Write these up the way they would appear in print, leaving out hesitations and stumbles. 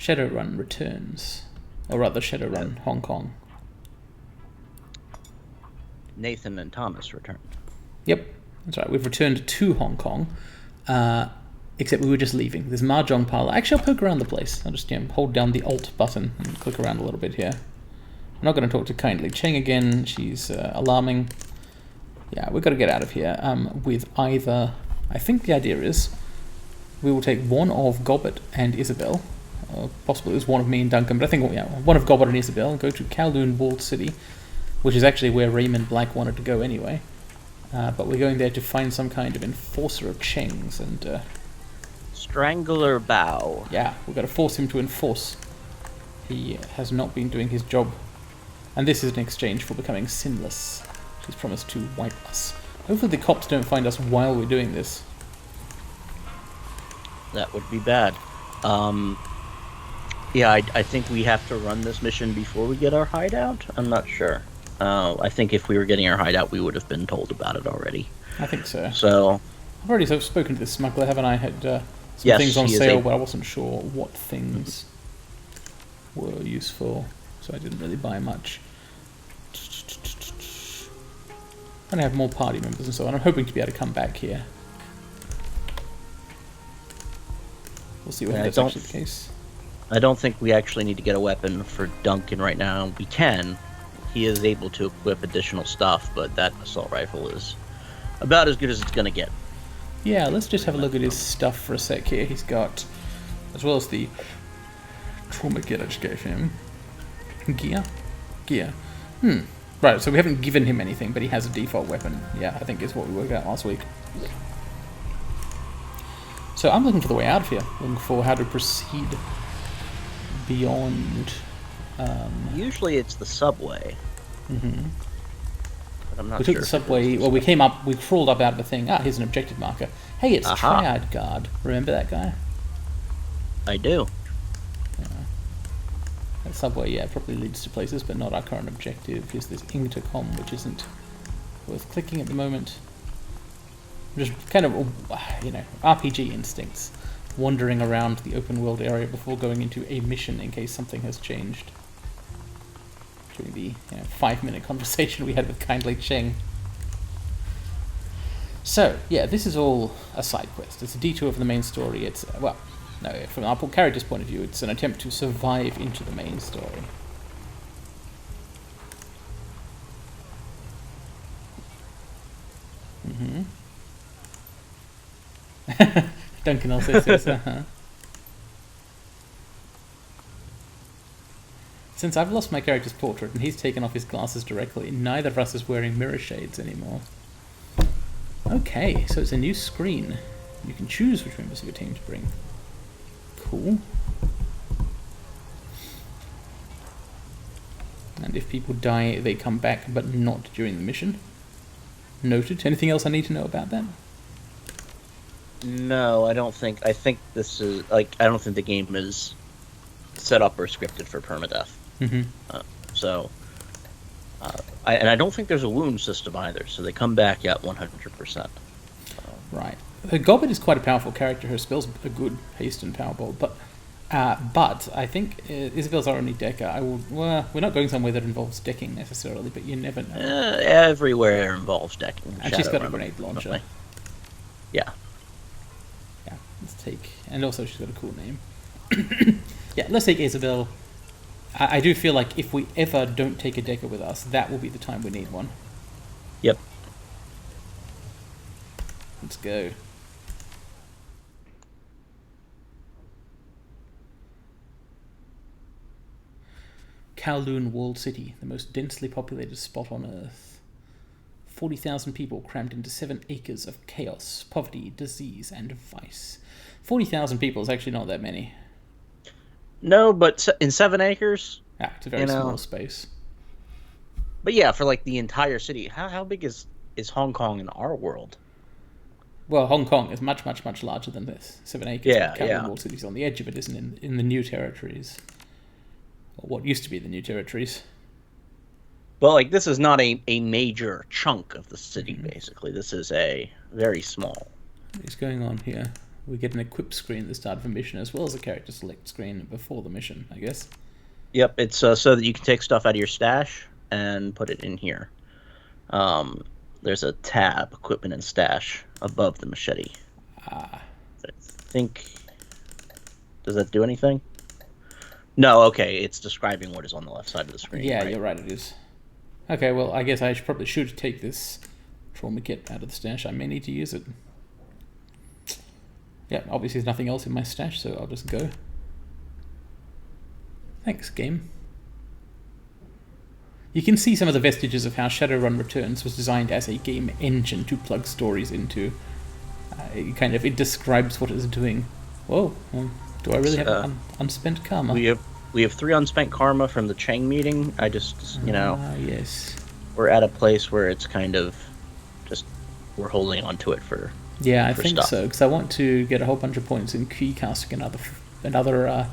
Shadowrun returns. Or rather, Shadowrun Hong Kong. Nathan and Thomas returned. Yep, that's right. We've returned to Hong Kong. Except we were just leaving. There's Mahjong Parlor. Actually, I'll poke around the place. I'll just hold down the Alt button and click around a little bit here. I'm not going to talk to Kindly Cheng again. She's alarming. Yeah, we've got to get out of here with either... I think the idea is we will take one of Gobbet and Isabel. Possibly it was one of me and Duncan, but I think one of Gobbet and Isabel. Go to Kowloon Walled City, which is actually where Raymond Black wanted to go anyway. But we're going there to find some kind of enforcer of Cheng's and... Strangler Bow. Yeah, we've got to force him to enforce. He has not been doing his job. And this is in exchange for becoming sinless. She's promised to wipe us. Hopefully the cops don't find us while we're doing this. That would be bad. Yeah, I think we have to run this mission before we get our hideout. I'm not sure. I think if we were getting our hideout, we would have been told about it already. I think so. So I've already spoken to the smuggler, haven't I? Had some things on sale, but I wasn't sure what things were useful, so I didn't really buy much. And I have more party members and so on. I'm hoping to be able to come back here. We'll see whether that's actually the case. I don't think we actually need to get a weapon for Duncan right now. We can. He is able to equip additional stuff, but that assault rifle is about as good as it's going to get. Yeah, let's just have a look at his stuff for a sec here. He's got, as well as the trauma kit I just gave him, gear. Right, so we haven't given him anything, but he has a default weapon. Yeah, I think is what we worked out last week. So I'm looking for the way out of here. Looking for how to proceed beyond... Usually it's the subway. Mm-hmm. But I'm not we sure. took the subway... Well, we crawled up out of the thing. Ah, here's an objective marker. Hey, it's Triad Guard. Remember that guy? I do. That subway, yeah, probably leads to places, but not our current objective. Here's this intercom, which isn't worth clicking at the moment. Just kind of, RPG instincts. Wandering around the open world area before going into a mission in case something has changed. During the 5-minute conversation we had with Kindly Cheng. So, yeah, this is all a side quest. It's a detour from the main story. It's, no, from our character's point of view, it's an attempt to survive into the main story. Duncan also says, Since I've lost my character's portrait and he's taken off his glasses directly, neither of us is wearing mirror shades anymore. Okay, so it's a new screen. You can choose which members of your team to bring. Cool. And if people die, they come back, but not during the mission. Noted. Anything else I need to know about that? No, I don't think. I think this is I don't think the game is set up or scripted for permadeath. Mm-hmm. I don't think there's a wound system either. So they come back at 100%. Right. Gobbet is quite a powerful character. Her spells are good, haste and powerball, but I think Isabel's our only decker. We're not going somewhere that involves decking necessarily, but you never know. Everywhere involves decking. And she's got a grenade launcher. Yeah. Yeah, let's take... And also she's got a cool name. Yeah, let's take Isabel. I do feel like if we ever don't take a decker with us, that will be the time we need one. Yep. Let's go. Kowloon Walled City, the most densely populated spot on Earth. 40,000 people crammed into 7 acres of chaos, poverty, disease, and vice. 40,000 people is actually not that many. No, but in 7 acres? Yeah, it's a very small space. But yeah, for like the entire city, how big is Hong Kong in our world? Well, Hong Kong is much, much, much larger than this. 7 acres. Yeah, Kowloon Walled City's on the edge of it, isn't in the new territories. Or what used to be the new territories. Well, like, this is not a major chunk of the city, basically. This is a very small. What is going on here? we get an equip screen at the start of a mission, as well as a character select screen before the mission, I guess. Yep, it's so that you can take stuff out of your stash and put it in here. There's a tab, equipment and stash, above the machete. I think... Does that do anything? No, okay, it's describing what is on the left side of the screen. Yeah, right? You're right, it is. Okay, well, I guess I probably should take this trauma kit out of the stash. I may need to use it. Yeah, obviously there's nothing else in my stash, so I'll just go. Thanks, game. You can see some of the vestiges of how Shadowrun Returns was designed as a game engine to plug stories into. It describes what it's doing. Whoa, do I really have unspent karma? We have 3 unspent karma from the Chang meeting. I just, yes. We're at a place where it's kind of just, we're holding on to it for I for think stuff. so, because I want to get a whole bunch of points in key casting and other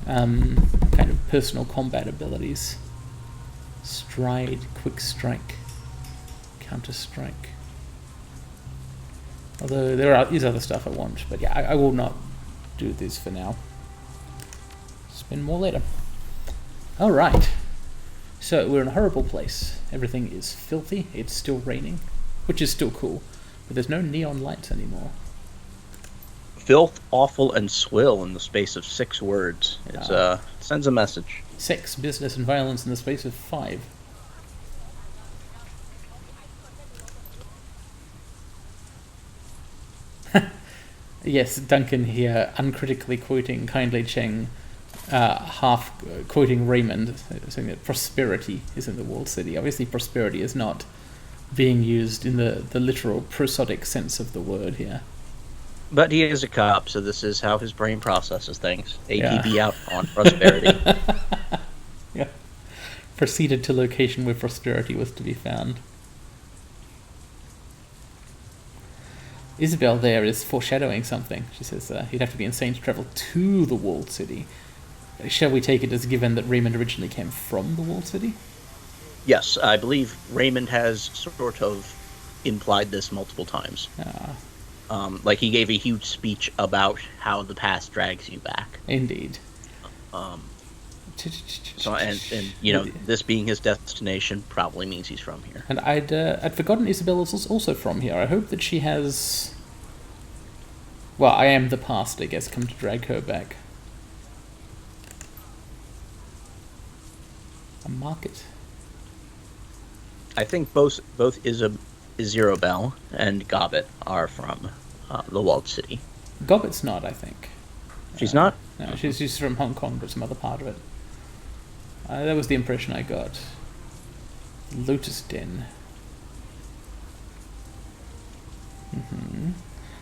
kind of personal combat abilities. Stride, quick strike, counter strike. Although there is other stuff I want, but yeah, I will not do this for now. Spend more later. Alright. So we're in a horrible place. Everything is filthy. It's still raining, which is still cool. But there's no neon lights anymore. Filth, awful, and swill in the space of 6 words. It sends a message. Sex, business, and violence in the space of 5. Yes, Duncan here, uncritically quoting Kindly Cheng, half quoting Raymond, saying that prosperity is in the walled city. Obviously, prosperity is not being used in the literal prosodic sense of the word here. But he is a cop, so this is how his brain processes things. ATB out on prosperity. Yeah. Proceeded to location where prosperity was to be found. Isabel there is foreshadowing something. She says he'd have to be insane to travel to the walled city. Shall we take it as given that Raymond originally came from the walled city? Yes, I believe Raymond has sort of implied this multiple times. Like he gave a huge speech about how the past drags you back. Indeed. So, and this being his destination probably means he's from here. And I'd forgotten Isabel is also from here. I hope that she has... Well, I am the past, I guess, come to drag her back. A market. I think both Izirobel and Gobbet are from the walled city. Gobbet's not, I think. She's not? No, she's from Hong Kong, but some other part of it. That was the impression I got. Lotus Den.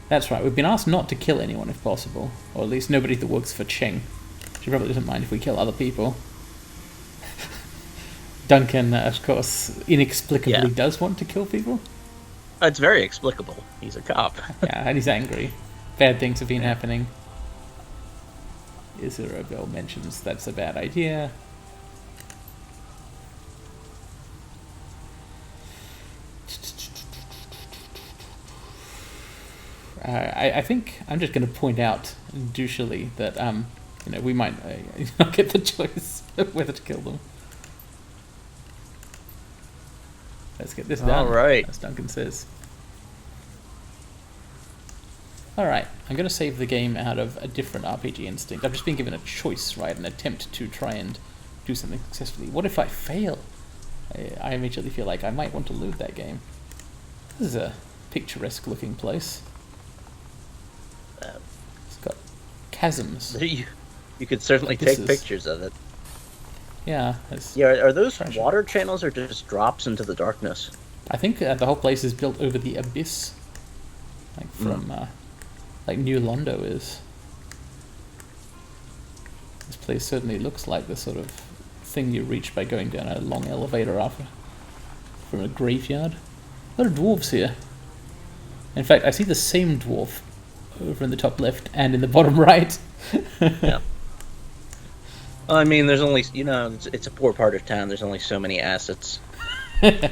That's right, we've been asked not to kill anyone if possible. Or at least nobody that works for Cheng. She probably doesn't mind if we kill other people. Duncan, of course, inexplicably does want to kill people. It's very explicable. He's a cop. Yeah, and he's angry. Bad things have been happening. Isabel mentions that's a bad idea. I think I'm just going to point out douchily that we might not get the choice of whether to kill them. Let's get this done. All right, as Duncan says. All right, I'm going to save the game out of a different RPG instinct. I've just been given a choice, right? An attempt to try and do something successfully. What if I fail? I immediately feel like I might want to loot that game. This is a picturesque-looking place. It's got chasms. You could certainly take pictures of it. Yeah. Are those treasure. Water channels or just drops into the darkness? I think the whole place is built over the abyss. Like from, like New Londo is. This place certainly looks like the sort of thing you reach by going down a long elevator from a graveyard. A lot of dwarves here. In fact, I see the same dwarf over in the top left and in the bottom right. Yeah. Well, I mean, there's only, it's a poor part of town. There's only so many assets. Can't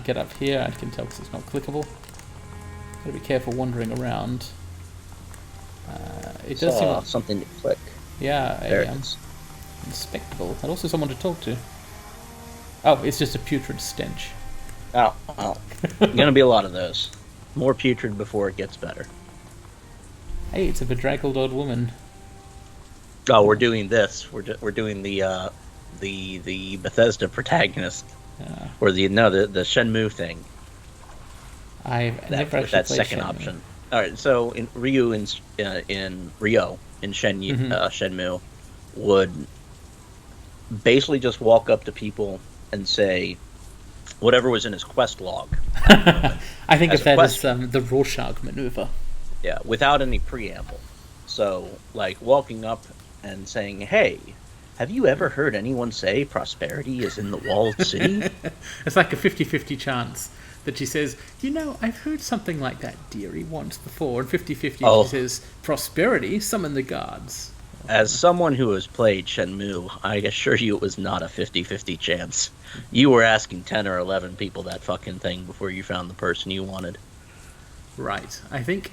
get up here. I can tell because it's not clickable. Gotta be careful wandering around. It does seem like something to click. Yeah, There it is. Inspectable. And also someone to talk to. Oh, it's just a putrid stench. Oh. Gonna be a lot of those. More putrid before it gets better. Hey, it's a bedraggled old woman. Oh, we're doing this. We're doing the Bethesda protagonist, or the Shenmue thing. I've never actually that played second Shenmue. option. All right, so in Rio in Shenmue would basically just walk up to people and say whatever was in his quest log. I think if that is the Rorschach maneuver. Yeah, without any preamble. So, like, walking up and saying, hey, have you ever heard anyone say prosperity is in the walled city? It's like a 50-50 chance that she says, I've heard something like that, dearie, once before. And 50-50 she says, prosperity, summon the gods. As someone who has played Shenmue, I assure you it was not a 50-50 chance. You were asking 10 or 11 people that fucking thing before you found the person you wanted. Right. I think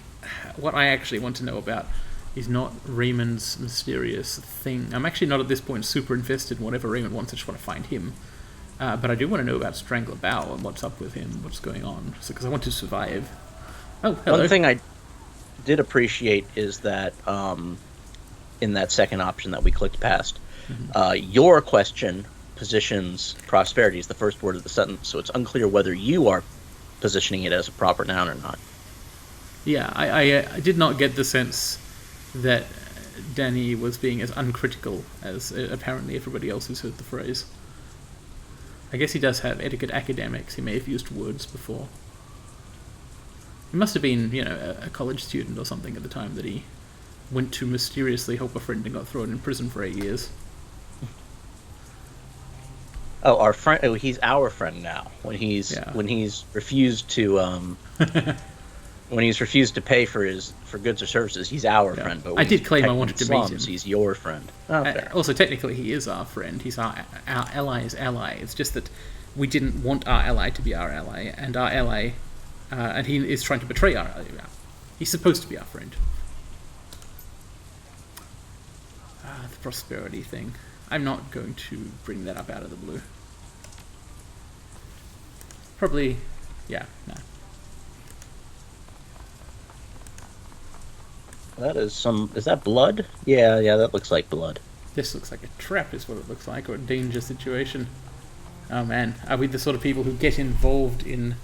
what I actually want to know about is not Raymond's mysterious thing. I'm actually not at this point super invested in whatever Raymond wants. I just want to find him. But I do want to know about Strangler Bow and what's up with him, what's going on, because I want to survive. Oh, hello. One thing I did appreciate is that in that second option that we clicked past, your question positions prosperity as the first word of the sentence, so it's unclear whether you are positioning it as a proper noun or not. Yeah, I did not get the sense that Danny was being as uncritical as apparently everybody else who's heard the phrase. I guess he does have etiquette academics. He may have used words before. He must have been, a college student or something at the time that he went to mysteriously help a friend and got thrown in prison for 8 years. Oh, our friend. Oh, he's our friend now. When he's refused to when he's refused to pay for goods or services, he's our friend. But when I did claim I wanted to meet him. He's your friend. Oh, fair. Also, technically, he is our friend. He's our ally's ally. It's just that we didn't want our ally to be our ally, and our ally, and he is trying to betray our ally. He's supposed to be our friend. The prosperity thing. I'm not going to bring that up out of the blue. Probably, no. Is that blood? Yeah, that looks like blood. This looks like a trap is what it looks like, or a danger situation. Oh man, are we the sort of people who get involved in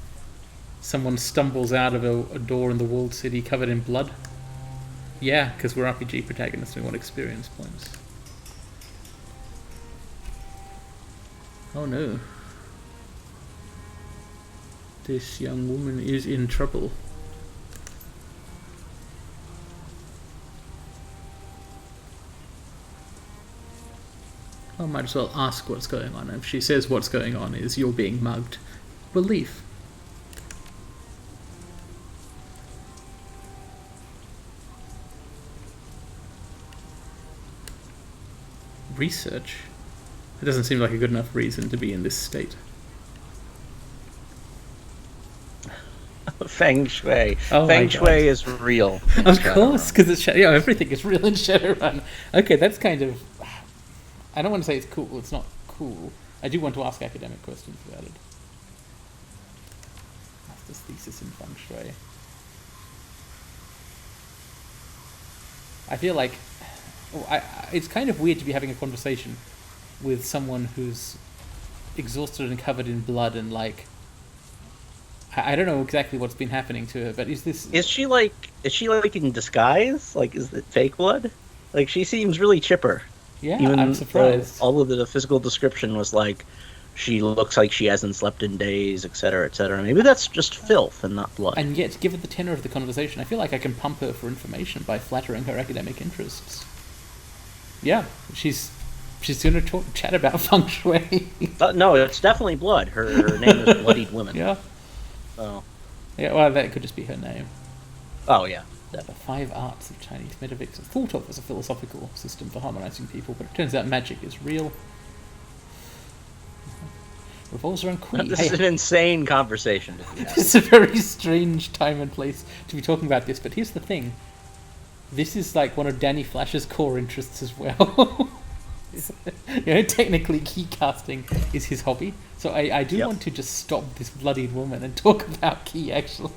someone stumbles out of a door in the walled city covered in blood? Yeah, because we're RPG protagonists and we want experience points. Oh no. This young woman is in trouble. I might as well ask what's going on. If she says what's going on is you're being mugged, we'll leave. Research? It doesn't seem like a good enough reason to be in this state. Feng Shui. Feng Shui is real. Of course, because everything is real in Shadowrun. Okay, that's kind of... I don't want to say it's cool. It's not cool. I do want to ask academic questions about it. Master's thesis in Feng Shui. I feel like... it's kind of weird to be having a conversation with someone who's exhausted and covered in blood and like... I don't know exactly what's been happening to her, but is she in disguise? Like, is it fake blood? Like, she seems really chipper. Yeah, I'm surprised. All of the physical description was like, she looks like she hasn't slept in days, etc., etc. Maybe that's just filth and not blood. And yet, given the tenor of the conversation, I feel like I can pump her for information by flattering her academic interests. Yeah, she's going to chat about Feng Shui. No, it's definitely blood. Her name is Bloodied Women. Yeah. Oh. Yeah, well, that could just be her name. Oh, yeah. The 5 arts of Chinese metaphysics are thought of as a philosophical system for harmonizing people, but it turns out magic is real. Revolves around Queen. This is an insane conversation to be having. It's a very strange time and place to be talking about this, but here's the thing. This is like one of Danny Flash's core interests as well. Technically key casting is his hobby, so I do want to just stop this bloodied woman and talk about key, actually.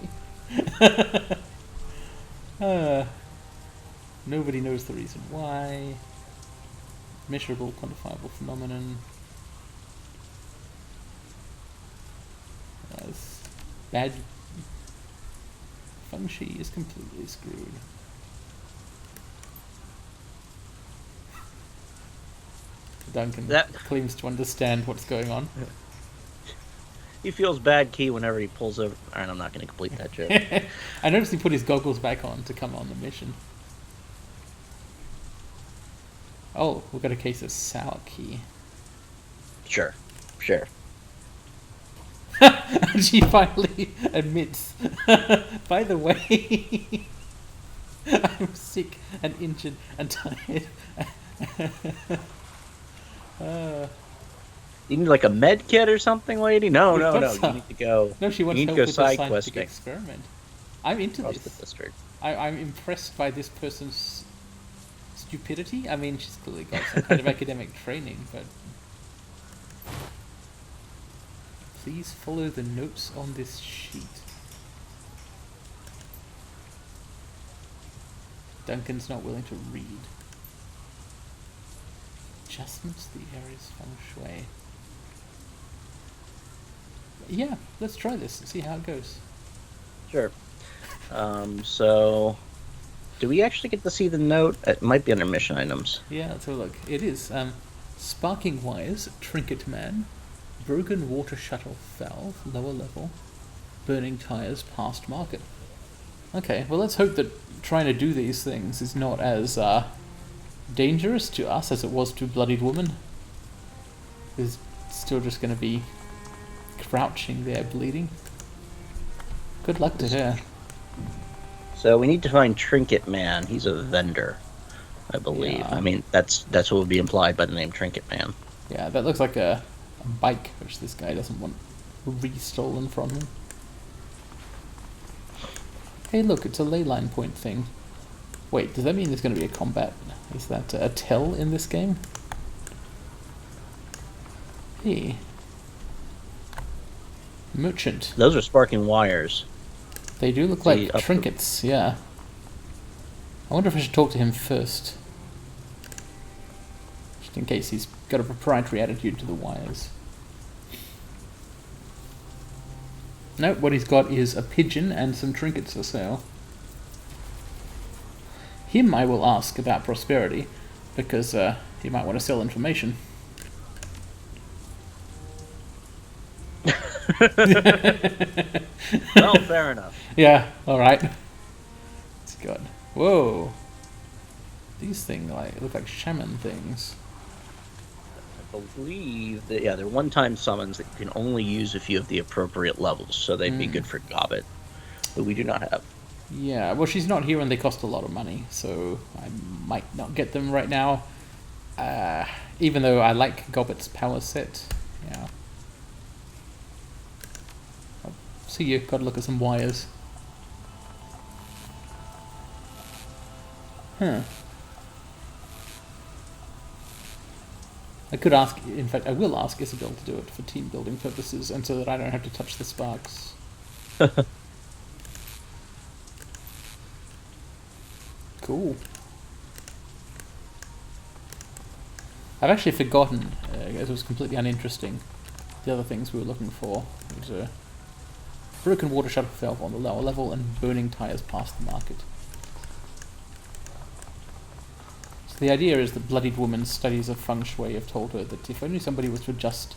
Nobody knows the reason why. Measurable, quantifiable phenomenon. Bad feng shui is completely screwed. Duncan claims to understand what's going on. He feels bad key whenever he pulls over. Alright, I'm not going to complete that joke. I noticed he put his goggles back on to come on the mission. Oh, we've got a case of sour key. Sure. And she finally admits, by the way, I'm sick and injured and tired. You need like a med kit or something, lady? No. You need to go. No, she wants you need help to go with the side scientific questing experiment. I'm into across this. the district. I'm impressed by this person's stupidity. I mean, she's clearly got some kind of academic training, but please follow the notes on this sheet. Duncan's not willing to read. Adjustments to the area's feng shui. Yeah, let's try this and see how it goes. Sure. So, do we actually get to see the note? It might be under mission items. Yeah, let's have a look. It is. Sparking wires, trinket man, broken water shuttle valve, lower level, burning tires, past market. Okay, well let's hope that trying to do these things is not as dangerous to us as it was to Bloodied Woman. Is still just going to be crouching there bleeding. Good luck to her. So we need to find Trinket Man. He's a vendor, I believe. Yeah. I mean, that's what would be implied by the name Trinket Man. Yeah, that looks like a bike, which this guy doesn't want re-stolen from him. Hey look, it's a ley line point thing. Wait, does that mean there's going to be a combat? Is that a tell in this game? Hey. Merchant. Those are sparking wires. They do look like trinkets, yeah. I wonder if I should talk to him first. Just in case he's got a proprietary attitude to the wires. Nope, what he's got is a pigeon and some trinkets for sale. Him I will ask about prosperity, because he might want to sell information. Well, fair enough. Yeah, alright. It's good. Whoa. These things look like shaman things. I believe that, they're one-time summons that you can only use if you have the appropriate levels, so they'd be good for Gobbet, but we do not have. Yeah, well, she's not here and they cost a lot of money, so I might not get them right now. Even though I like Gobbet's power set. Yeah. I'll see you. Gotta look at some wires. Huh. I could ask, in fact, I will ask Isabel to do it for team building purposes and so that I don't have to touch the sparks. Cool. I've actually forgotten, it was completely uninteresting, the other things we were looking for. It was a broken water shuttle valve on the lower level and burning tires past the market. So the idea is that Bloodied Woman's studies of feng shui have told her that if only somebody was to adjust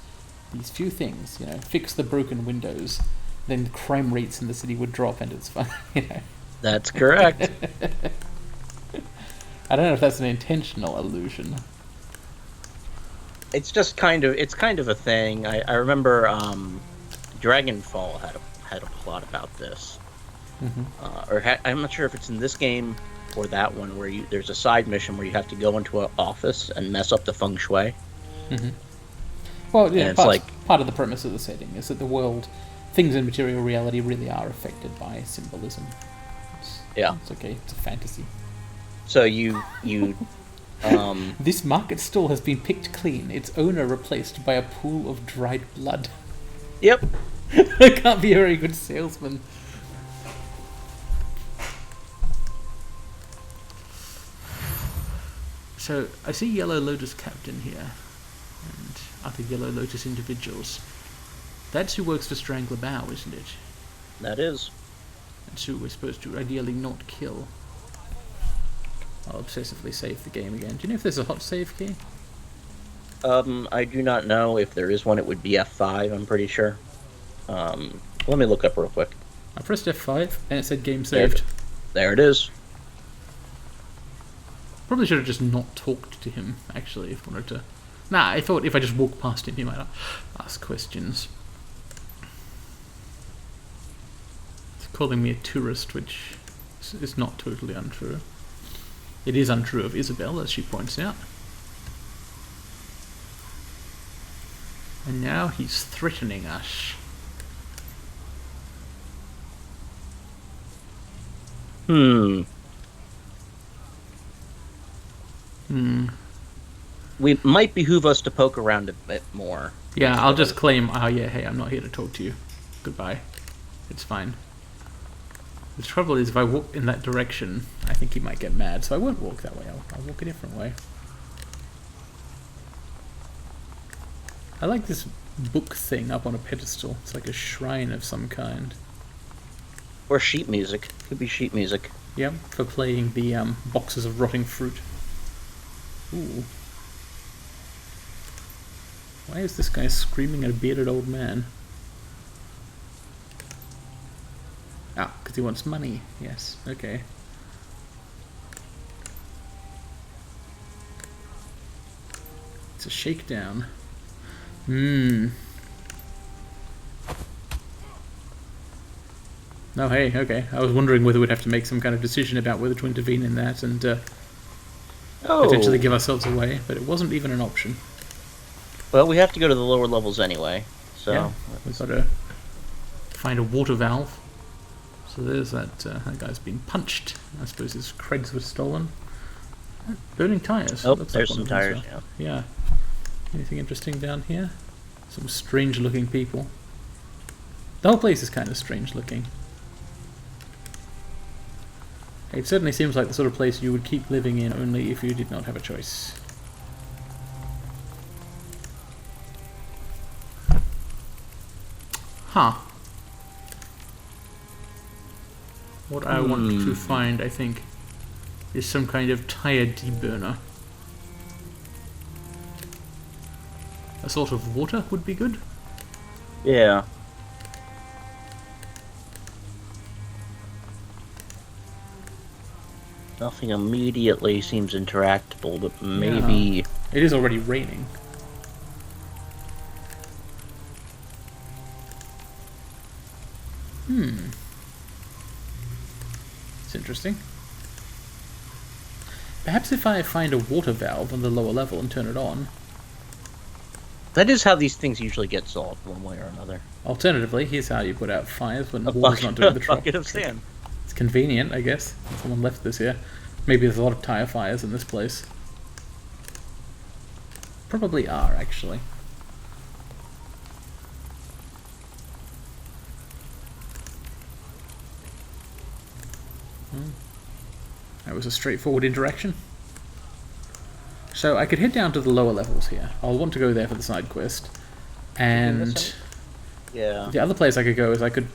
these few things, fix the broken windows, then crime rates in the city would drop and it's fun, That's correct. I don't know if that's an intentional allusion. It's just kind of a thing. I remember Dragonfall had a plot about this. Mm-hmm. I'm not sure if it's in this game or that one where there's a side mission where you have to go into an office and mess up the feng shui. Mm-hmm. Well, yeah, And it's like, part of the premise of the setting is that the world, things in material reality really are affected by symbolism. yeah. It's okay. It's a fantasy. So you This market stall has been picked clean. Its owner replaced by a pool of dried blood. Yep. I can't be a very good salesman. So, I see Yellow Lotus Captain here, and other Yellow Lotus individuals. That's who works for Strangler Bow, isn't it? That is. That's who we're supposed to ideally not kill. I'll obsessively save the game again. Do you know if there's a hot save key? I do not know. If there is one, it would be F5, I'm pretty sure. Let me look up real quick. I pressed F5, and it said game saved. There it is. Probably should have just not talked to him, actually, if I wanted to. Nah, I thought if I just walked past him, he might ask questions. He's calling me a tourist, which is not totally untrue. It is untrue of Isabel, as she points out. And now he's threatening us. We might behoove us to poke around a bit more. Yeah, I'll just claim, oh yeah, hey, I'm not here to talk to you. Goodbye. It's fine. The trouble is, if I walk in that direction, I think he might get mad, so I won't walk that way. I'll walk a different way. I like this book thing up on a pedestal. It's like a shrine of some kind. Or sheet music. Could be sheet music. Yep, for playing the boxes of rotting fruit. Ooh. Why is this guy screaming at a bearded old man? Ah, because he wants money. Yes, okay. It's a shakedown. Oh, hey, okay. I was wondering whether we'd have to make some kind of decision about whether to intervene in that and potentially give ourselves away, but it wasn't even an option. Well, we have to go to the lower levels anyway, so... Yeah, we've got to find a water valve. So there's that, that guy's been punched. I suppose his creds were stolen. Burning tires. Oh, Looks there's like some tires, yeah. Yeah. Anything interesting down here? Some strange looking people. The whole place is kind of strange looking. It certainly seems like the sort of place you would keep living in only if you did not have a choice. Huh. What I want to find, I think, is some kind of tire deburner. A sort of water would be good. Yeah. Nothing immediately seems interactable, but maybe... Yeah. It is already raining. It's interesting. Perhaps if I find a water valve on the lower level and turn it on. That is how these things usually get solved, one way or another. Alternatively, here's how you put out fires when the water's not doing the trick. A bucket of sand. It's convenient, I guess. Someone left this here. Maybe there's a lot of tire fires in this place. Probably are, actually. That was a straightforward interaction. So I could head down to the lower levels here. I'll want to go there for the side quest. And yeah, the other place I could go is I could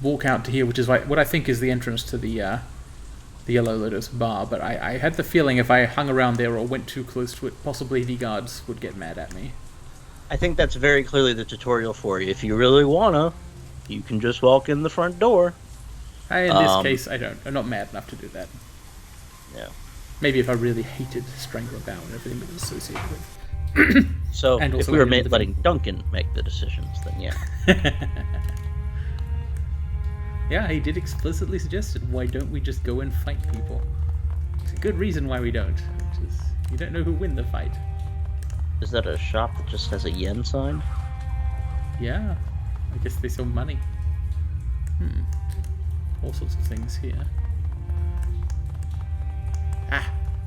walk out to here, which is like what I think is the entrance to the Yellow Lotus bar. But I had the feeling if I hung around there or went too close to it, possibly the guards would get mad at me. I think that's very clearly the tutorial for you. If you really wanna, you can just walk in the front door. In this case, I don't. I'm not mad enough to do that. Yeah. Maybe if I really hated Strangler Bow and everything that was associated with. So, And if also we were letting letting Duncan make the decisions, then yeah. Yeah, he did explicitly suggest it. Why don't we just go and fight people? It's a good reason why we don't. Which is, you don't know who win the fight. Is that a shop that just has a yen sign? Yeah, I guess they sell money. All sorts of things here.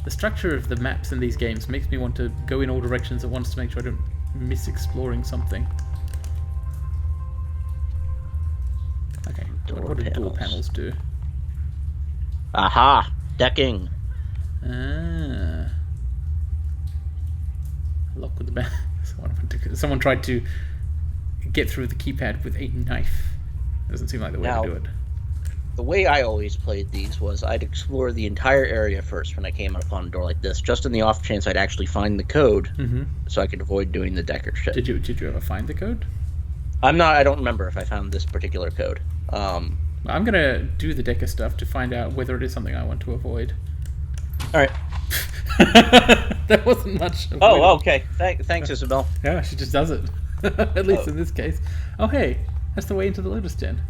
The structure of the maps in these games makes me want to go in all directions at once to make sure I don't miss exploring something. Okay, what do door panels do? Aha! Decking! Lock with the back. Someone tried to get through the keypad with a knife. Doesn't seem like the way to do it. The way I always played these was I'd explore the entire area first when I came upon a door like this, just in the off chance I'd actually find the code, so I could avoid doing the decker shit. Did you ever find the code? I don't remember if I found this particular code. I'm gonna do the decker stuff to find out whether it is something I want to avoid. Alright. That wasn't much. Oh, okay. Thanks, Isabel. Yeah, she just does it. At least in this case. Oh, hey, that's the way into the Lotus Den.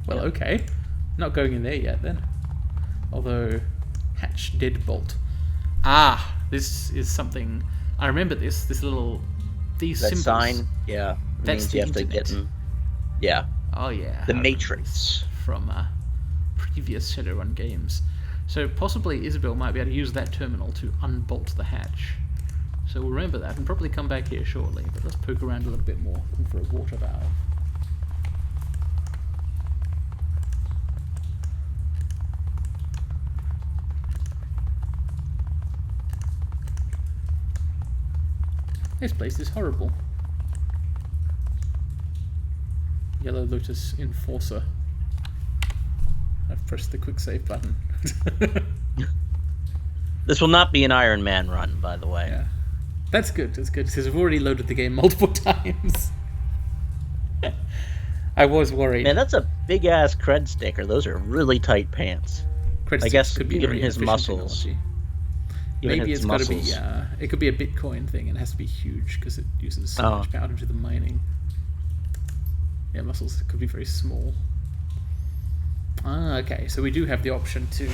Well, okay. Not going in there yet, then. Although, hatch deadbolt. This is something. I remember this. This little. These that symbols. Sign, yeah. That's means the you have internet. to get in. Yeah. Oh yeah. The Matrix from previous Shadowrun games. So possibly Isabel might be able to use that terminal to unbolt the hatch. So we'll remember that and probably come back here shortly. But let's poke around a little bit more, looking for a water valve. This place is horrible. Yellow Lotus Enforcer. I've pressed the quick save button. This will not be an Iron Man run, by the way. Yeah. That's good, because we've already loaded the game multiple times. I was worried. Man, that's a big-ass cred sticker. Those are really tight pants. Cred I guess, could be given his muscles. Maybe it's got to be, it could be a Bitcoin thing, and it has to be huge, because it uses so much power to do the mining. Yeah, muscles could be very small. Okay, so we do have the option to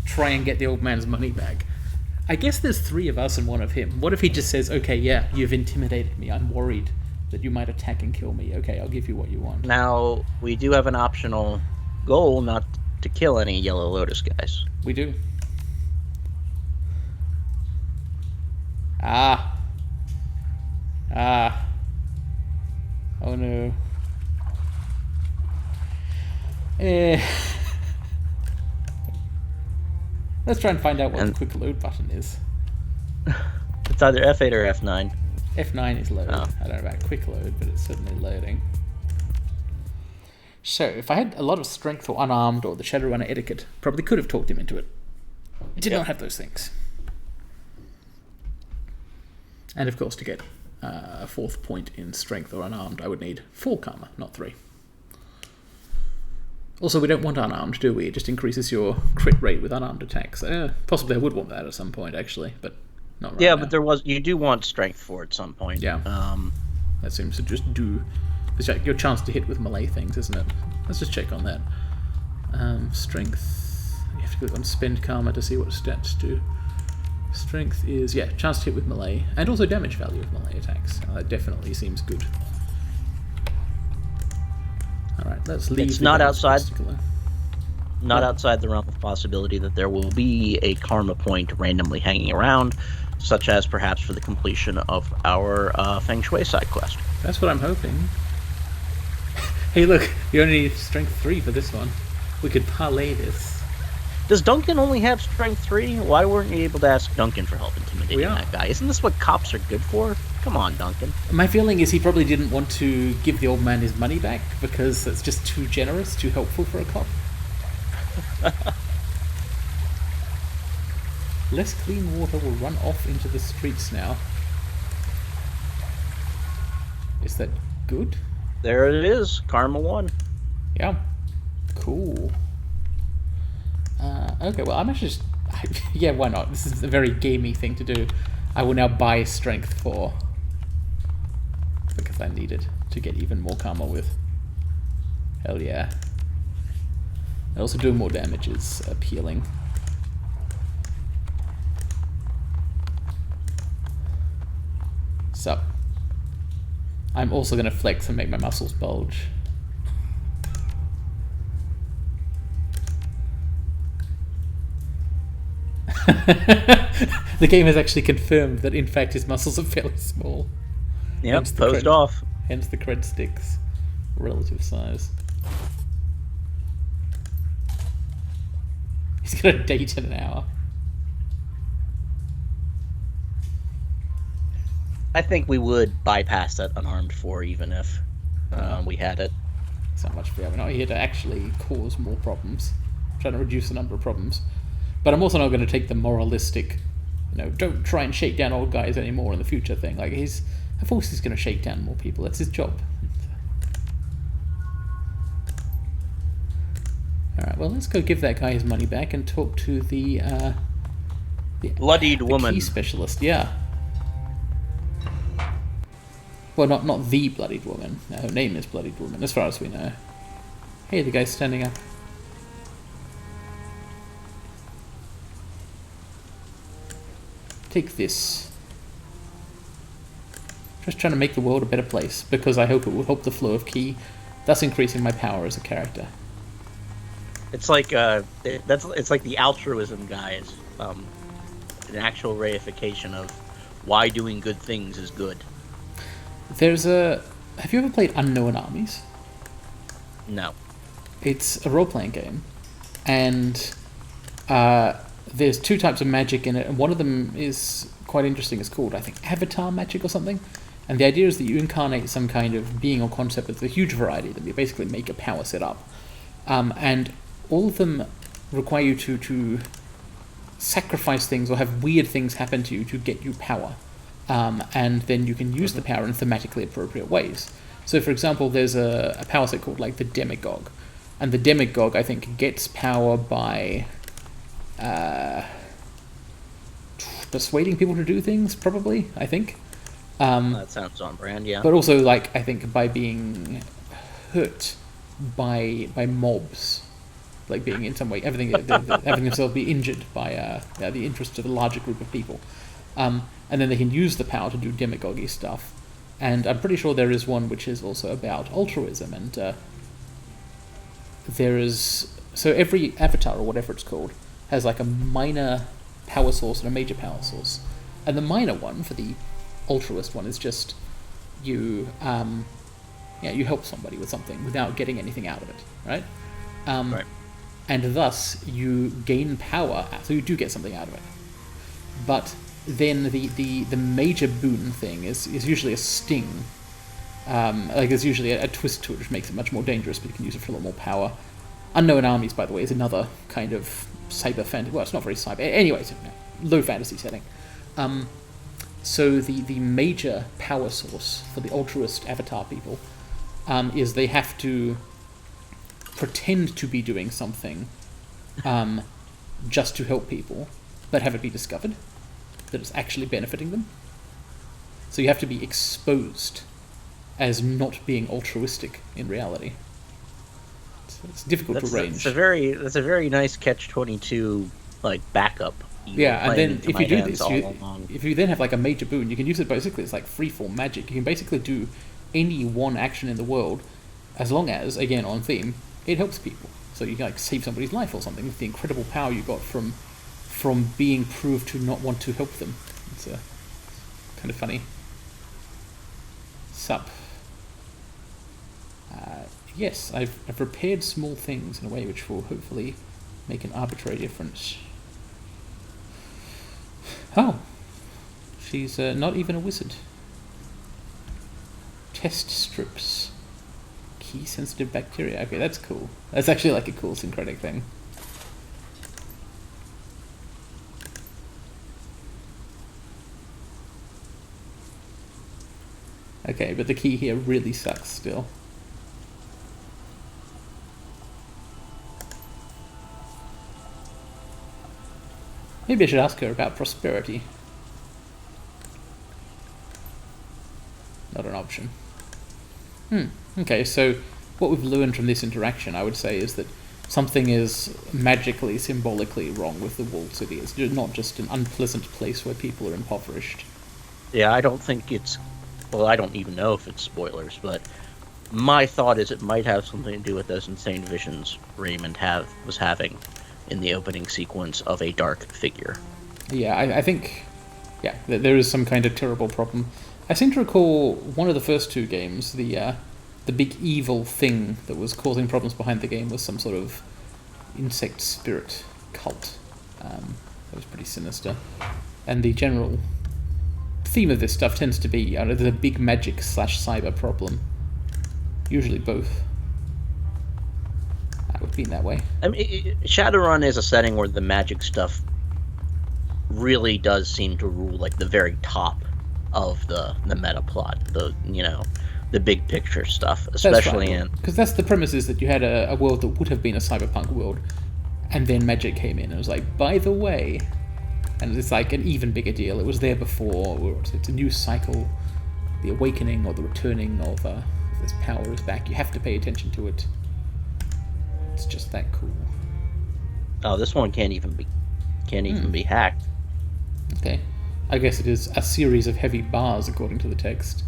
try and get the old man's money back. I guess there's 3 of us and 1 of him. What if he just says, okay, yeah, you've intimidated me, I'm worried that you might attack and kill me. Okay, I'll give you what you want. Now, we do have an optional goal not to kill any Yellow Lotus guys. We do. Oh no. Let's try and find out what the quick load button is. It's either F8 or F9. F9 is load. I don't know about quick load, but it's certainly loading. So, if I had a lot of strength or unarmed or the Shadowrunner etiquette, probably could have talked him into it. I did not have those things. And of course, to get a 4th point in strength or unarmed, I would need 4 karma, not 3. Also, we don't want unarmed, do we? It just increases your crit rate with unarmed attacks. Possibly I would want that at some point, actually, but not right now. But you do want strength for it at some point. Yeah. That seems to just do your chance to hit with melee things, isn't it? Let's just check on that. Strength. You have to click on spend karma to see what stats do. Strength is, chance to hit with melee, and also damage value of melee attacks. That definitely seems good. Alright, let's leave. It's not outside outside the realm of possibility that there will be a karma point randomly hanging around, such as perhaps for the completion of our Feng Shui side quest. That's what I'm hoping. Hey look, you only need strength 3 for this one. We could parlay this. Does Duncan only have strength 3? Why weren't you able to ask Duncan for help intimidating that guy? Isn't this what cops are good for? Come on, Duncan. My feeling is he probably didn't want to give the old man his money back because that's just too generous, too helpful for a cop. Less clean water will run off into the streets now. Is that good? There it is. Karma 1. Yeah. Cool. Okay, well, I'm actually just... yeah, why not? This is a very gamey thing to do. I will now buy strength 4. Because I need it to get even more karma with. Hell yeah. And also doing more damage is appealing. So, I'm also going to flex and make my muscles bulge. The game has actually confirmed that, in fact, his muscles are fairly small. Yep, posed off. Hence the cred stick's relative size. He's got a date in an hour. I think we would bypass that unarmed 4 even if we had it. It's not much fair. We're not here to actually cause more problems. I'm trying to reduce the number of problems. But I'm also not going to take the moralistic, don't try and shake down old guys anymore in the future thing. Like, of course he's going to shake down more people. That's his job. Alright, well, let's go give that guy his money back and talk to the bloodied woman. Key specialist, yeah. Well, not the bloodied woman. Her name is Bloodied Woman, as far as we know. Hey, the guy's standing up. Take this. Just trying to make the world a better place, because I hope it will help the flow of ki, thus increasing my power as a character. It's like it's like the altruism guy is an actual reification of why doing good things is good. Have you ever played Unknown Armies? No. It's a role-playing game, and there's 2 types of magic in it, and one of them is quite interesting. It's called, I think, Avatar magic or something. And the idea is that you incarnate some kind of being or concept with a huge variety of them. You basically make a power set up. And all of them require you to sacrifice things or have weird things happen to you to get you power. And then you can use the power in thematically appropriate ways. So, for example, there's a power set called, like, the Demagogue. And the Demagogue, I think, gets power by persuading people to do things, probably, I think. That sounds on brand, yeah. But also, like, I think by being hurt by mobs, like being in some way, having themselves be injured by the interests of a larger group of people. And then they can use the power to do demagogue-y stuff. And I'm pretty sure there is one which is also about altruism, and so every avatar, or whatever it's called, has like a minor power source and a major power source. And the minor one, for the altruist one, is just you help somebody with something without getting anything out of it, right? Right. And thus you gain power, so you do get something out of it. But then the major boon thing is usually a sting. Like, there's usually a twist to it which makes it much more dangerous, but you can use it for a lot more power. Unknown Armies, by the way, is another kind of cyber fantasy. Well, it's not very cyber. Anyways, low fantasy setting. So the major power source for the altruist avatar people is they have to pretend to be doing something just to help people, but have it be discovered that it's actually benefiting them. So you have to be exposed as not being altruistic in reality. It's difficult to arrange. That's a very nice catch-22 like backup. Yeah, and then if you do this, if you then have like a major boon, you can use it basically as like freeform magic. You can basically do any one action in the world, as long as, again on theme, it helps people. So you can like save somebody's life or something with the incredible power you got from being proved to not want to help them. It's kind of funny. Sup. Yes, I've prepared small things in a way which will hopefully make an arbitrary difference. Oh, she's not even a wizard. Test strips. Key sensitive bacteria. Okay, that's cool. That's actually like a cool syncretic thing. Okay, but the key here really sucks still. Maybe I should ask her about prosperity. Not an option. Okay, so what we've learned from this interaction, I would say, is that something is magically, symbolically wrong with the walled city. It's not just an unpleasant place where people are impoverished. Yeah, I don't think it's well, I don't even know if it's spoilers, but my thought is it might have something to do with those insane visions Raymond was having in the opening sequence of a dark figure. Yeah, I think, yeah, there is some kind of terrible problem. I seem to recall one of the first 2 games, the big evil thing that was causing problems behind the game was some sort of insect spirit cult. That was pretty sinister. And the general theme of this stuff tends to be, there's a big magic/cyber problem. Usually both. That would be in that way. I mean, Shadowrun is a setting where the magic stuff really does seem to rule like the very top of the meta plot, the big picture stuff, especially in... Because that's the premise, is that you had a world that would have been a cyberpunk world, and then magic came in, and it was like, by the way... And it's like an even bigger deal. It was there before. It's a new cycle. The awakening or the returning of this power is back. You have to pay attention to it. It's just that cool. Oh, this one can't even be hacked. Okay. I guess it is a series of heavy bars according to the text.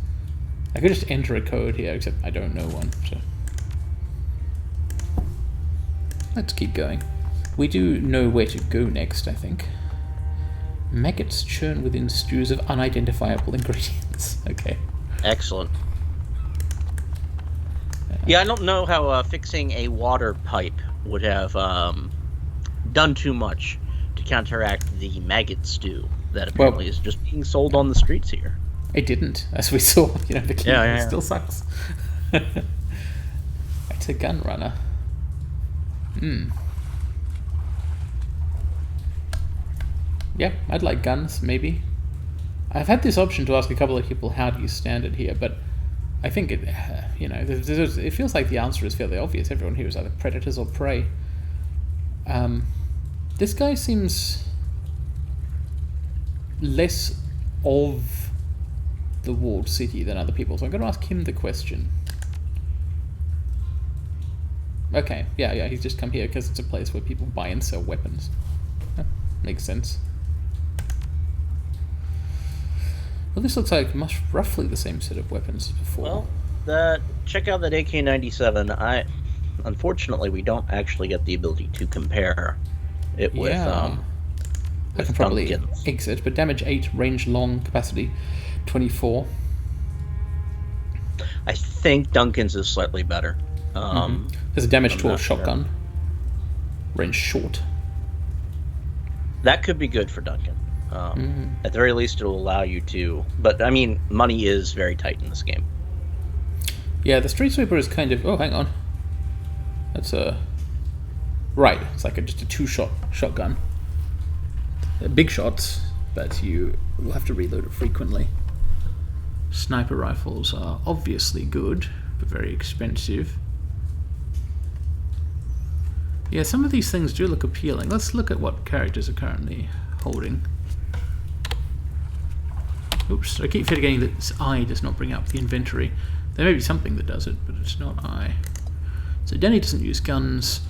I could just enter a code here, except I don't know one, so... Let's keep going. We do know where to go next, I think. Maggots churn within stews of unidentifiable ingredients. Okay. Excellent. Yeah, I don't know how fixing a water pipe would have done too much to counteract the maggot stew that apparently is just being sold on the streets here. It didn't, as we saw. The key still sucks. It's a gun runner. Yeah, I'd like guns, maybe. I've had this option to ask a couple of people how do you stand it here, but I think it, it feels like the answer is fairly obvious. Everyone here is either predators or prey. This guy seems less of the walled city than other people, so I'm going to ask him the question. Okay, yeah, he's just come here because it's a place where people buy and sell weapons. Makes sense. Well, this looks like roughly the same set of weapons as before. Well, check out that AK-97. Unfortunately, we don't actually get the ability to compare it with I can probably Duncan's. exit, but damage 8, range long, capacity 24. I think Duncan's is slightly better. There's a damage 12 shotgun. Range short. That could be good for Duncan. At the very least, it'll allow you to... But, I mean, money is very tight in this game. Yeah, the Street Sweeper is kind of... Oh, hang on. That's a... Right, it's like just a 2-shot shotgun. Big shots, but you will have to reload it frequently. Sniper rifles are obviously good, but very expensive. Yeah, some of these things do look appealing. Let's look at what characters are currently holding. Oops, I keep forgetting that I does not bring up the inventory. There may be something that does it, but it's not I. So Danny doesn't use guns.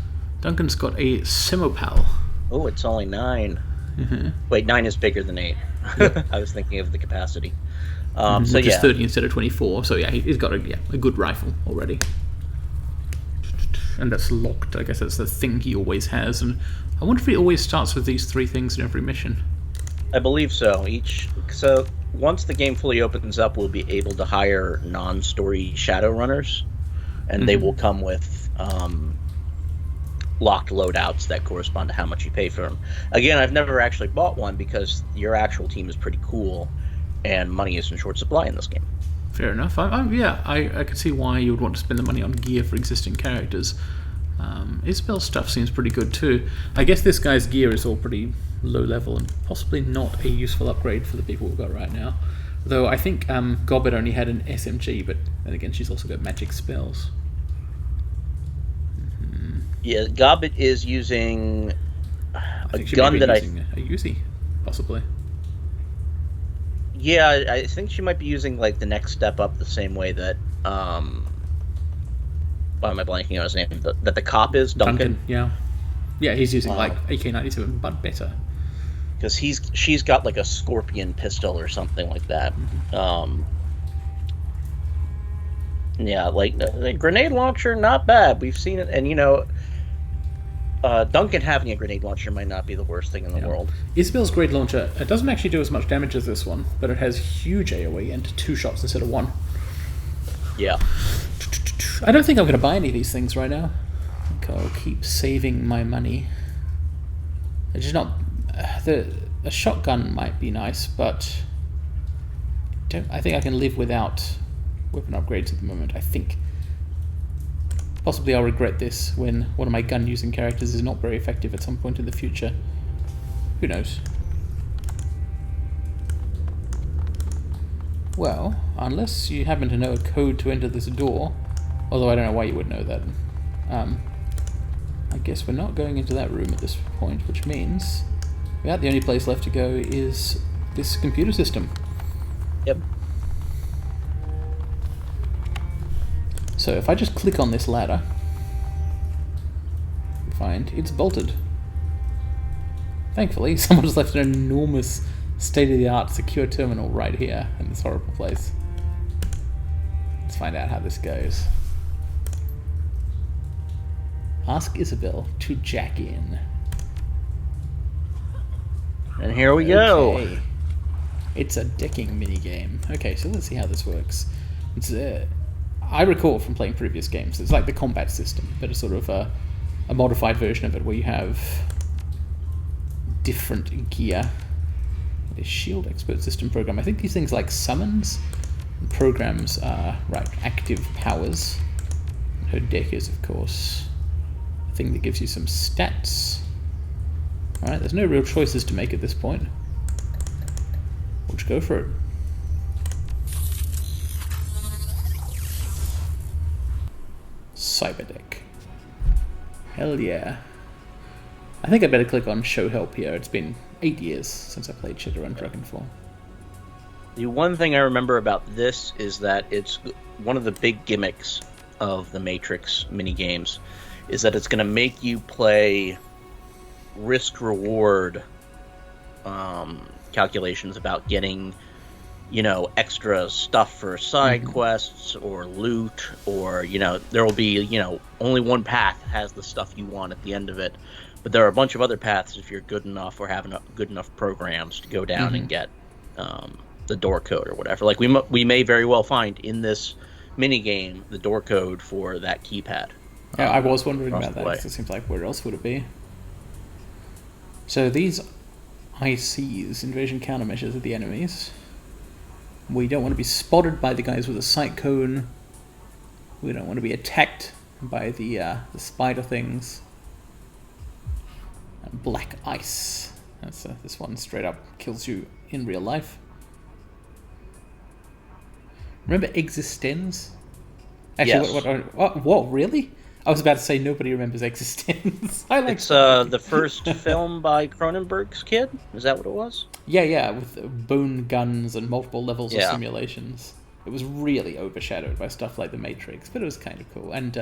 Duncan's got a Semopal. Oh, it's only 9. Wait, 9 is bigger than 8. I was thinking of the capacity. Which is 30 instead of 24. So yeah, he's got a good rifle already. And that's locked. I guess that's the thing he always has. And I wonder if he always starts with these 3 things in every mission. I believe so. So once the game fully opens up, we'll be able to hire non-story Shadowrunners, and they will come with locked loadouts that correspond to how much you pay for them. Again, I've never actually bought one because your actual team is pretty cool, and money is in short supply in this game. Fair enough. I could see why you would want to spend the money on gear for existing characters. Isabel's stuff seems pretty good too. I guess this guy's gear is all pretty low level and possibly not a useful upgrade for the people we've got right now. Though I think Gobbet only had an SMG, but then again she's also got magic spells. Yeah, Gobbet is using a gun that a Uzi, possibly. Yeah, I think she might be using like the next step up the same way that why am I blanking on his name? That the cop is Duncan. Yeah, he's using like AK-97, but better. Because she's got like a Scorpion pistol or something like that. Yeah, like the grenade launcher, not bad. We've seen it, and Duncan having a grenade launcher might not be the worst thing in the Yeah. world. Isabel's Great Launcher, it doesn't actually do as much damage as this one, but it has huge AoE and 2 shots instead of 1. Yeah. I don't think I'm going to buy any of these things right now. I think I'll keep saving my money. It's just not... a shotgun might be nice, but... I think I can live without weapon upgrades at the moment, I think. Possibly I'll regret this when one of my gun-using characters is not very effective at some point in the future. Who knows? Well, unless you happen to know a code to enter this door, although I don't know why you would know that, I guess we're not going into that room at this point, which means the only place left to go is this computer system. Yep. So if I just click on this ladder, you find it's bolted. Thankfully, someone has left an enormous state-of-the-art secure terminal right here in this horrible place. Let's find out how this goes. Ask Isabel to jack in. And here we go. It's a decking minigame. Okay, so let's see how this works. It's I recall from playing previous games, it's like the combat system, but it's sort of a modified version of it where you have different gear. The Shield Expert System program. I think these things like summons and programs are active powers. Her deck is, of course, a thing that gives you some stats. Alright, there's no real choices to make at this point. We'll just go for it. Cyberdeck. Hell yeah. I think I better click on show help here. It's been 8 years since I played Shadowrun Dragonfall. The one thing I remember about this is that it's one of the big gimmicks of the Matrix minigames is that it's going to make you play risk-reward calculations about getting, extra stuff for side quests or loot, or, there will be, only one path has the stuff you want at the end of it. But there are a bunch of other paths if you're good enough or have good enough programs to go down and get the door code or whatever. Like we may very well find in this minigame the door code for that keypad. Yeah, I was wondering about that because it seems like where else would it be? So these ICs, invasion countermeasures, are the enemies. We don't want to be spotted by the guys with a sight cone. We don't want to be attacked by the spider things. Black ice. That's this one straight up kills you in real life. Remember Existenz? Actually, yes. What? Really? I was about to say nobody remembers Existenz. I like. It's the first film by Cronenberg's kid. Is that what it was? Yeah, with bone guns and multiple levels of simulations. It was really overshadowed by stuff like The Matrix, but it was kind of cool. And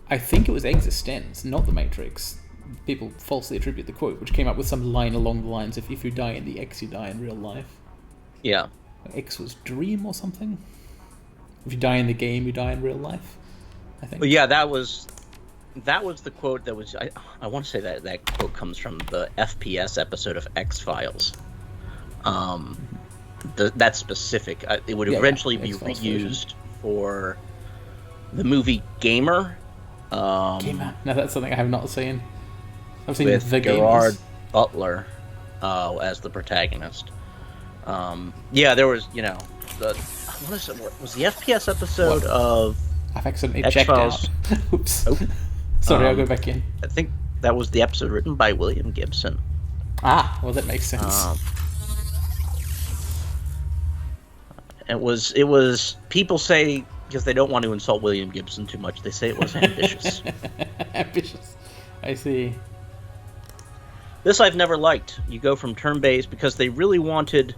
I think it was Existenz, not The Matrix. People falsely attribute the quote, which came up with some line along the lines of, if you die in the X, you die in real life. Yeah. X was dream or something? If you die in the game, you die in real life, I think. Well, yeah, that was the quote that was... I want to say that quote comes from the FPS episode of X-Files. That specific... it would eventually be reused for the movie Gamer. Gamer? No, that's something I have not seen. I've seen with The Gerard Gamers. Butler as the protagonist. There was, what was the FPS episode of I've accidentally checked out. Oops. Oh. Sorry, I'll go back in. I think that was the episode written by William Gibson. Ah, well, that makes sense. It was people say, because they don't want to insult William Gibson too much, they say it was ambitious. Ambitious. I see. This I've never liked. You go from turn-based because they really wanted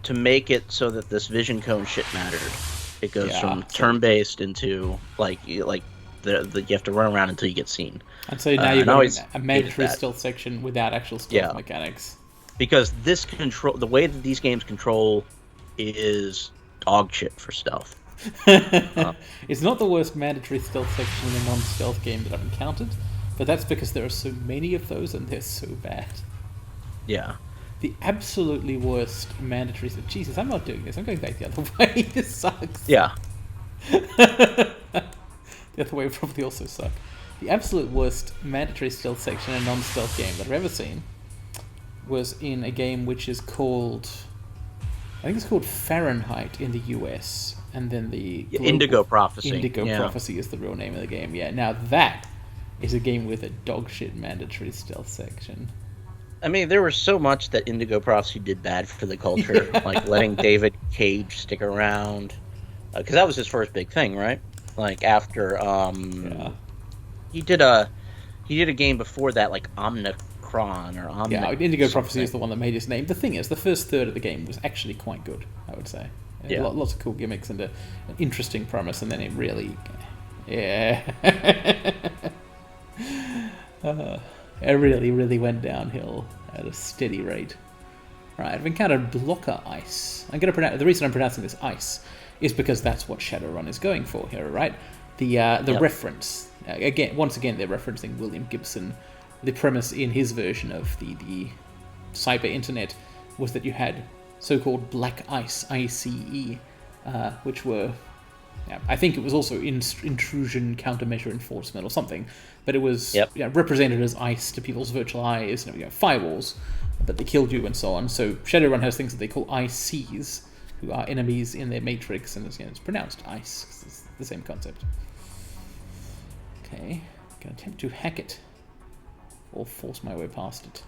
to make it so that this vision cone shit mattered. It goes from turn-based into you have to run around until you get seen. And so now you've got a mandatory stealth section without actual stealth mechanics. Because the way that these games control is dog shit for stealth. It's not the worst mandatory stealth section in a non-stealth game that I've encountered, but that's because there are so many of those and they're so bad. Yeah. The absolutely worst mandatory... Jesus, I'm not doing this. I'm going back the other way. This sucks. Yeah. The other way would probably also suck. The absolute worst mandatory stealth section in a non-stealth game that I've ever seen was in a game which is called... I think it's called Fahrenheit in the US, and then the... Indigo Prophecy. Indigo Prophecy is the real name of the game, yeah. Now that is a game with a dogshit mandatory stealth section. I mean, there was so much that Indigo Prophecy did bad for the culture, like letting David Cage stick around, because that was his first big thing, right? Like after he did a game before that, like Omnicron or Omnic. Yeah, Indigo Prophecy is the one that made his name. The thing is, the first third of the game was actually quite good, I would say. Yeah. Lots of cool gimmicks and an interesting premise, and then it really, it really went downhill at a steady rate. Right, I've encountered blocker ice. The reason I'm pronouncing this ice is because that's what Shadowrun is going for here, right? The reference once again they're referencing William Gibson. The premise in his version of the cyber internet was that you had so-called black ice, ICE, which were... Yeah, I think it was also intrusion countermeasure enforcement or something, but it was represented as ice to people's virtual eyes, firewalls, but they killed you and so on. So Shadowrun has things that they call ICs, who are enemies in their matrix, and it's pronounced ice, 'cause it's the same concept. Okay, I'm going to attempt to hack it, or force my way past it.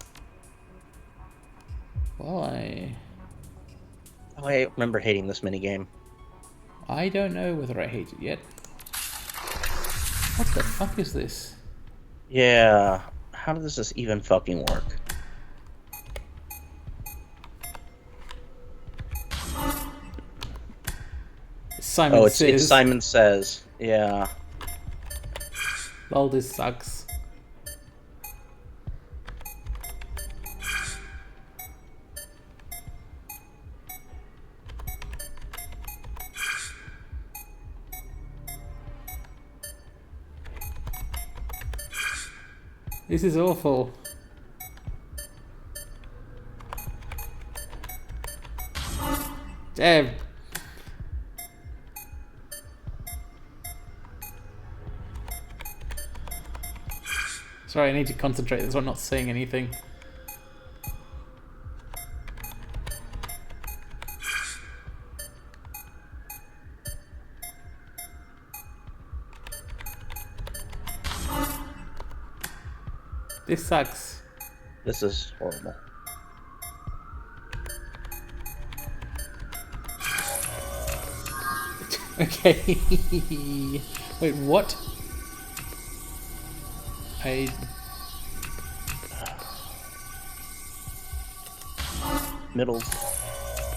Well, I remember hating this minigame. I don't know whether I hate it yet. What the fuck is this? Yeah, how does this even fucking work? Simon Says. It's Simon Says. Yeah. Lol, this sucks. This is awful. Damn. Sorry, I need to concentrate so I'm not saying anything. This sucks. This is horrible. Okay. Wait, what? Middle.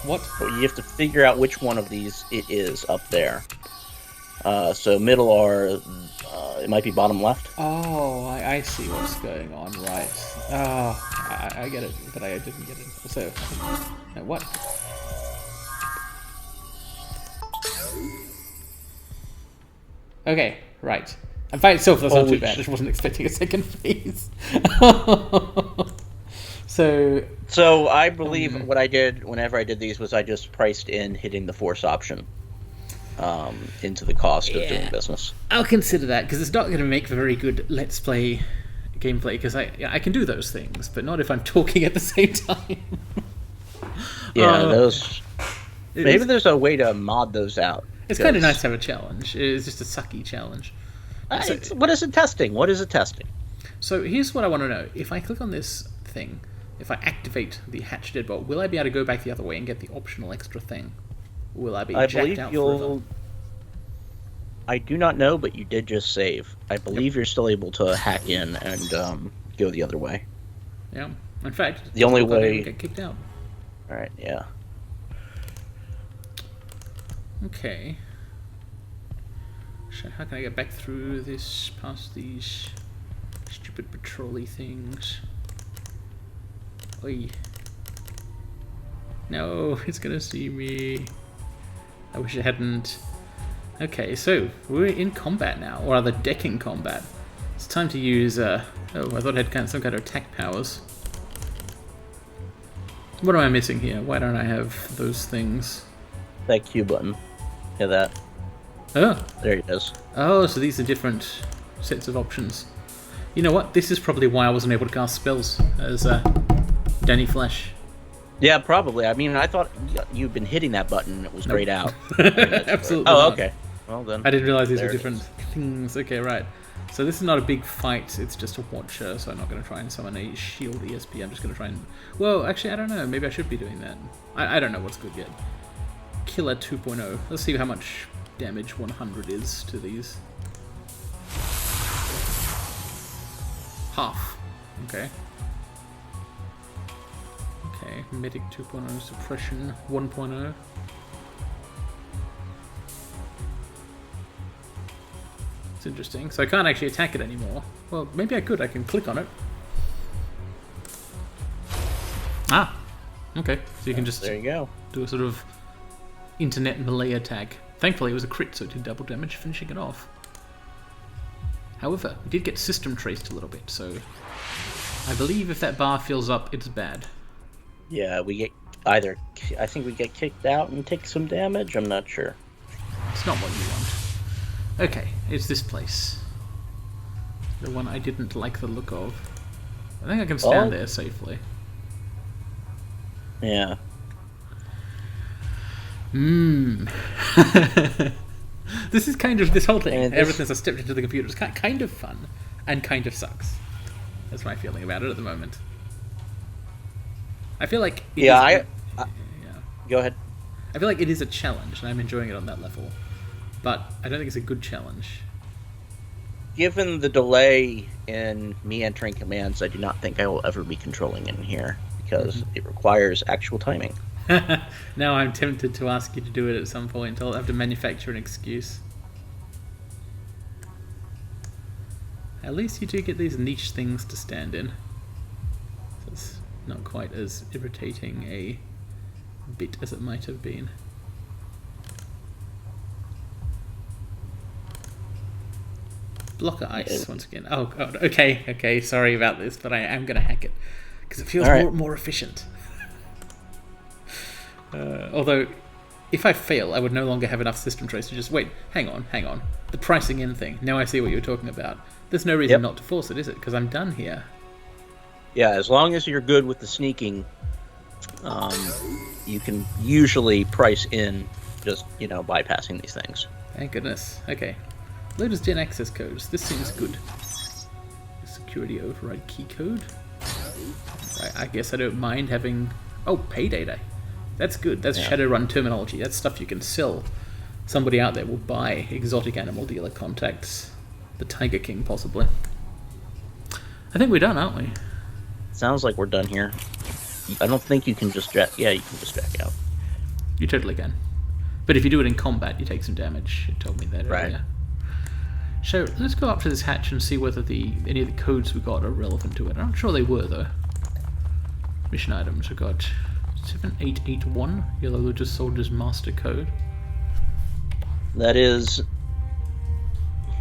What? You have to figure out which one of these it is up there. So middle are... it might be bottom left. Oh, I see what's going on, right. Oh, I get it, but I didn't get it. So, what? Okay, right. And by itself, that's not too bad. I just wasn't expecting a second phase. So I believe what I did whenever I did these was I just priced in hitting the force option into the cost of doing business. I'll consider that, because it's not going to make for very good Let's Play gameplay, because I can do those things, but not if I'm talking at the same time. Those... Maybe there's a way to mod those out. It's kind of nice to have a challenge. It's just a sucky challenge. What is it testing? What is it testing? So here's what I want to know. If I click on this thing, if I activate the hatch deadbolt, will I be able to go back the other way and get the optional extra thing? Or will I be jacked out forever? I do not know, but you did just save. I believe you're still able to hack in and go the other way. Yeah. In fact, the only way... get kicked out. Alright, yeah. Okay. So how can I get back through this, past these stupid patrol-y things? Oi. No, it's gonna see me. I wish it hadn't. Okay, so we're in combat now, or rather decking combat. It's time to use, oh, I thought I had some kind of attack powers. What am I missing here? Why don't I have those things? That Q button. Hear that? Oh. There it is. Oh, so these are different sets of options. You know what? This is probably why I wasn't able to cast spells as Danny Flesh. Yeah, probably. I mean, I thought you'd been hitting that button and it was grayed out. Absolutely. Oh, not. Okay. Well, then. I didn't realize these were different things. Okay, right. So this is not a big fight, it's just a watcher, so I'm not going to try and summon a shield ESP, I'm just going to try and... Well, actually, I don't know, maybe I should be doing that. I don't know what's good yet. Killer 2.0. Let's see how much damage 100 is to these. Half. Okay. Okay, Medic 2.0, Suppression 1.0. It's interesting. So I can't actually attack it anymore. Well, maybe I could. I can click on it. Ah! Okay. So you can just there you go. do a sort of internet melee attack. Thankfully it was a crit, so it did double damage, finishing it off. However, we did get system traced a little bit, so I believe if that bar fills up, it's bad. Yeah, we get either... I think we get kicked out and take some damage. I'm not sure. It's not what you want. Okay, it's this place. The one I didn't like the look of. I think I can stand there safely. Yeah. This is kind of... This whole thing, ever since I stepped into the computer, is kind of fun. And kind of sucks. That's my feeling about it at the moment. I feel like... Yeah. Go ahead. I feel like it is a challenge, and I'm enjoying it on that level. But I don't think it's a good challenge. Given the delay in me entering commands, I do not think I will ever be controlling in here, because it requires actual timing. Now I'm tempted to ask you to do it at some point. I'll have to manufacture an excuse. At least you do get these niche things to stand in. So it's not quite as irritating a bit as it might have been. Blocker ice once again. Oh god. Okay. Sorry about this, but I am going to hack it because it feels more efficient. Although, if I fail, I would no longer have enough system trace to just wait. Hang on. The pricing in thing. Now I see what you're talking about. There's no reason not to force it, is it? Because I'm done here. Yeah, as long as you're good with the sneaking, you can usually price in just bypassing these things. Thank goodness. Okay. Loaders Gen access codes. This seems good. Security override key code. I guess I don't mind having... Oh, payday day. That's good. That's Shadowrun terminology. That's stuff you can sell. Somebody out there will buy exotic animal dealer contacts. The Tiger King, possibly. I think we're done, aren't we? Sounds like we're done here. I don't think you can just jack... Yeah, you can just jack out. You totally can. But if you do it in combat, you take some damage. It told me that earlier. So let's go up to this hatch and see whether any of the codes we got are relevant to it. I'm not sure they were, though. Mission items. We got 7881, Yellow Lotus Soldier's Master Code. That is...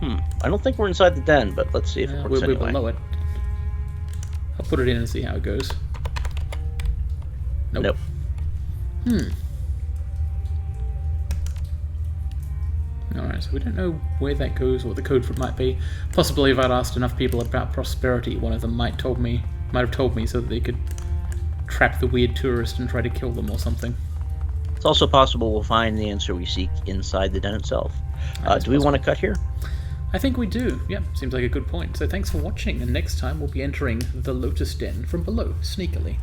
I don't think we're inside the den, but let's see if it works we're below it. I'll put it in and see how it goes. Nope. Alright, so we don't know where that goes or what the code might be. Possibly if I'd asked enough people about prosperity, one of them might have told me so that they could trap the weird tourist and try to kill them or something. It's also possible we'll find the answer we seek inside the den itself. Do we want to cut here? I think we do. Yep, seems like a good point. So thanks for watching, and next time we'll be entering the Lotus Den from below, sneakily.